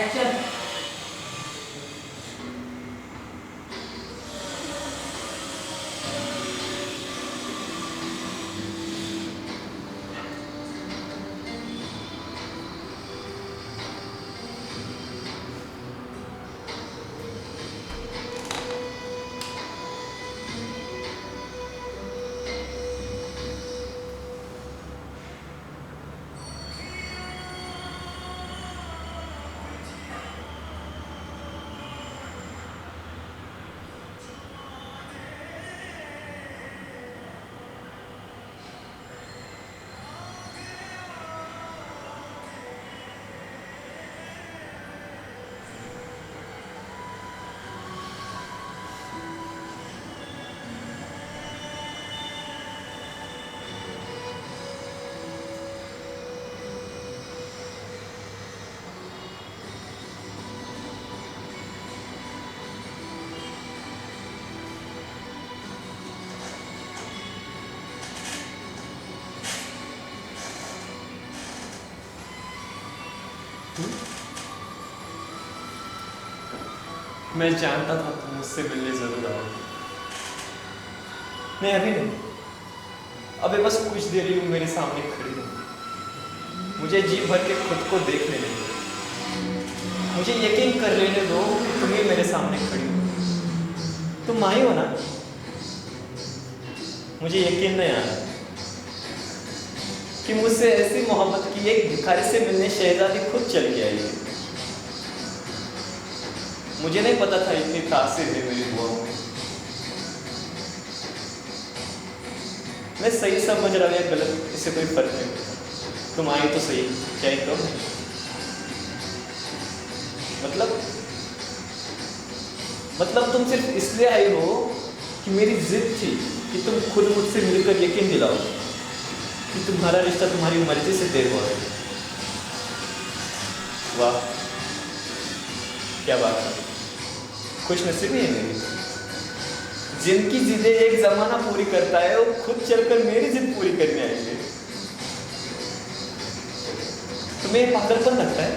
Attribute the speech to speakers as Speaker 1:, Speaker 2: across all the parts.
Speaker 1: Action.
Speaker 2: मैं जानता था तुम मुझसे मिलने जरूर आओगे। नहीं अभी नहीं, अभी बस कुछ देर ही मेरे सामने खड़ी हो। मुझे जी भर के खुद को देख लेने दो, मुझे यकीन कर लेने दो कि तुम ही मेरे सामने खड़ी हो। तुम आई हो ना? मुझे यकीन नहीं आ रहा कि मुझसे ऐसी मोहब्बत की एक भिखारी से मिलने शहजादी खुद चल के आई है। मुझे नहीं पता था इतनी तासीर है मेरी दुआओं में। मैं सही समझ रहा हूँ या गलत, इससे कोई फर्क नहीं पड़ता। तुम आई तो सही, क्या ही कम है। मतलब तुम सिर्फ इसलिए आई हो कि मेरी जिद थी कि तुम खुद मुझसे मिलकर यकीन दिलाओ कि तुम्हारा रिश्ता तुम्हारी मर्जी से तय हुआ है। वाह क्या बात है, खुश नसीबी है मेरी। जिनकी जिदें एक जमाना पूरी करता है वो खुद चलकर मेरी जिद पूरी करने आएंगे। तुम्हें पागलपन लगता है?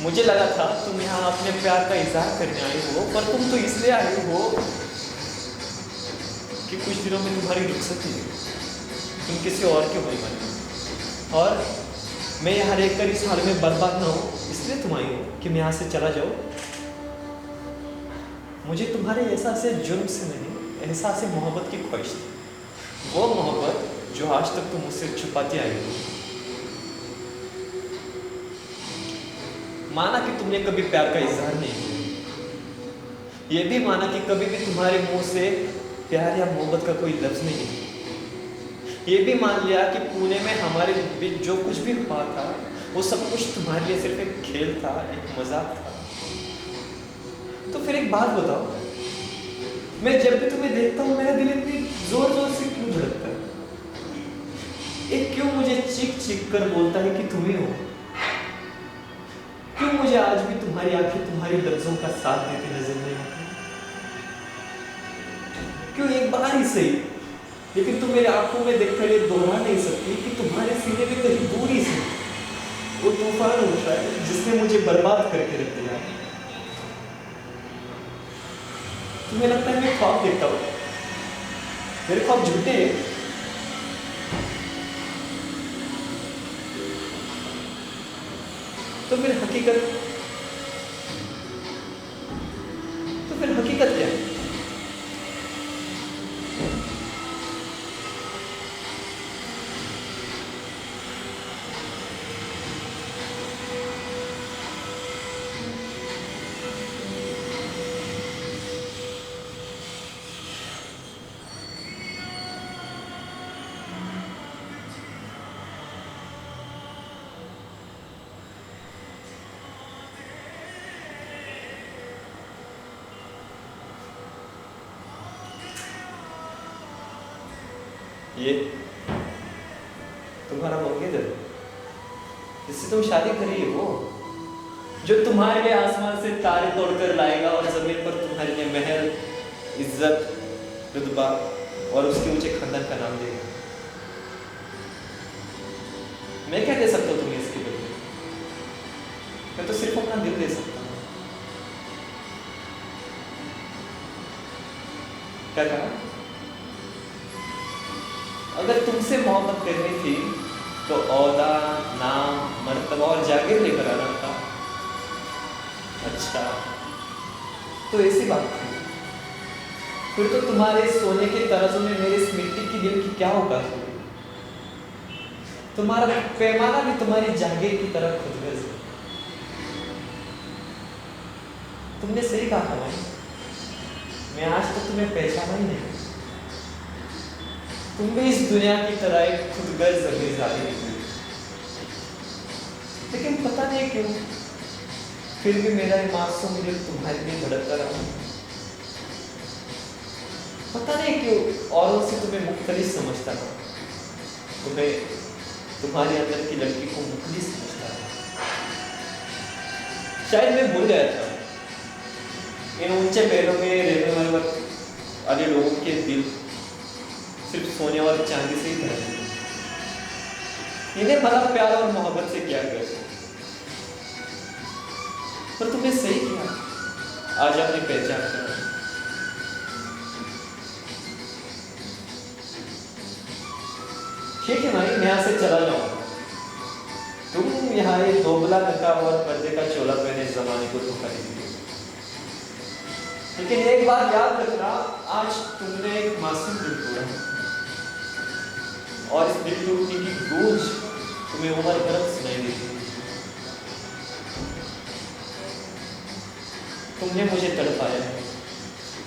Speaker 2: मुझे लगा था तुम यहाँ अपने प्यार का इजहार करने आई हो, पर तुम तो इसलिए आई हो कि कुछ दिनों में तुम्हारी रुखसत है, तुम किसी और के होने वाली हो। और मैं यहाँ रहकर इस हाल में बर्बाद ना हो इसलिए तुम आई हो कि मैं यहाँ से चला जाऊँ। मुझे तुम्हारे एहसास जुर्म से नहीं, एहसास मोहब्बत की ख्वाहिश थी। वो मोहब्बत जो आज तक तुम मुझसे छुपाती आई हो। माना कि तुमने कभी प्यार का इजहार नहीं किया, ये भी माना कि कभी भी तुम्हारे मुंह से प्यार या मोहब्बत का कोई लफ्ज नहीं है। ये भी मान लिया कि पुणे में हमारे बीच जो कुछ भी हुआ था वो सब कुछ तुम्हारे लिए सिर्फ एक खेल था, एक मजाक था। तो फिर एक बात बताओ, मैं जब भी तुम्हें देखता हूँ मेरा दिल इतनी जोर जोर से क्यों धड़कता है? एक क्यों मुझे चीख चीख कर बोलता है कि तुम ही हो? क्यों मुझे आज भी तुम्हारी आंखें तुम्हारी लफ्जों का साथ देती नजर नहीं आती? क्यों एक बार ही सही, लेकिन तुम मेरे आंखों में देखकर ये दोहरा नहीं सकती कि तुम्हारे सीने में कहीं दूरी से वो तूफान उठ रहा है जिसने मुझे बर्बाद करके रख दिया। तुम्हें लगता है मैं ख्वाब देखता हूँ? मेरे ख्वाब झूठे हैं। तो फिर हकीकत क्या है? ये तुम्हारा मंगेतर जिससे तुम शादी कर रही हो, जो तुम्हारे लिए आसमान से तारे तोड़कर लाएगा और जमीन पर तुम्हारे लिए महल, इज्जत, रुतबा और उसके ऊंचे खानदान का नाम देगा। मैं क्या दे सकता हूँ तुम्हें इसके बदले? अपना दिल दे सकता हूँ। क्या कहा? अगर तुमसे मोहब्बत करनी थी तो औहदा, नाम, मर्तबा और जागीर लेकर आना था। अच्छा, तो ऐसी बात थी। फिर तो तुम्हारे सोने के तराजू में मेरे इस मिट्टी की दिल की क्या औकात होगी? तुम्हारा पैमाना भी तुम्हारी जागीर की तरह खुदगर्ज है। तुमने सही कहा था भाई, मैं आज तक तुम्हें पहचाना ही नहीं। तुम भी इस दुनिया की तरह एक खुदगर्ज अमीरजादी निकली, लेकिन पता नहीं क्यों फिर भी मेरा ये मासूम दिल तुम्हारे लिए धड़कता रहा। पता नहीं क्यों औरों से तुम्हें मुख्तलिफ समझता था, तुम्हें तुम्हारे अंदर की लड़की को मुख्तलिफ समझता था। शायद मैं भूल गया था इन ऊंचे महलों में रहने वाले लोगों के दिल सिर्फ सोने और चांदी से ही भरे हैं। इन्हें भला प्यार और मोहब्बत से क्या कर सकते, पर तुमने सही किया, आज आपने पहचान करा। ठीक है भाई, मैं यहाँ से चला जाऊंगा। तुम यहाँ ये दोबला नकाब और पर्दे का चोला पहने जमाने को धोखा दीजिए, लेकिन एक बात याद रखना, आज तुमने एक मासूम दिल तोड़ा और इस दिल टूटने की गूंज तुम्हें उम्र भर सुनाई देगी। तुमने मुझे तड़पाया है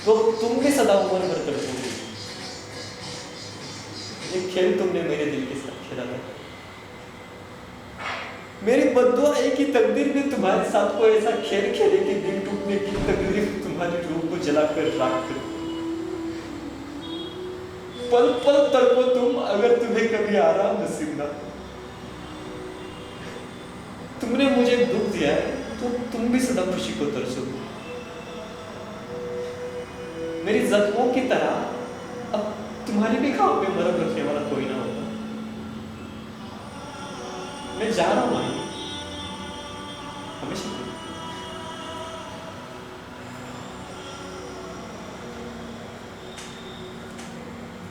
Speaker 2: तो तुम भी सदा उम्र भर तड़पोगे। ये खेल तुमने मेरे दिल के साथ खेला था। मेरी बद्दुआ है कि तकदीर ने तुम्हारे साथ कोई ऐसा खेल खेले कि दिल टूटने की तकलीफ तुम्हारी रूह को जलाकर राख कर। पल पल तड़पो तुम, अगर तुम्हें कभी आराम नसीब ना हो। तुमने मुझे दुख दिया है तो तुम भी सदा खुशी को तरसोगे। मेरी जख्मों की तरह अब तुम्हारी भी खाओ पे मरहम रखने वाला कोई ना होगा। मैं जा रहा हूं हमेशा।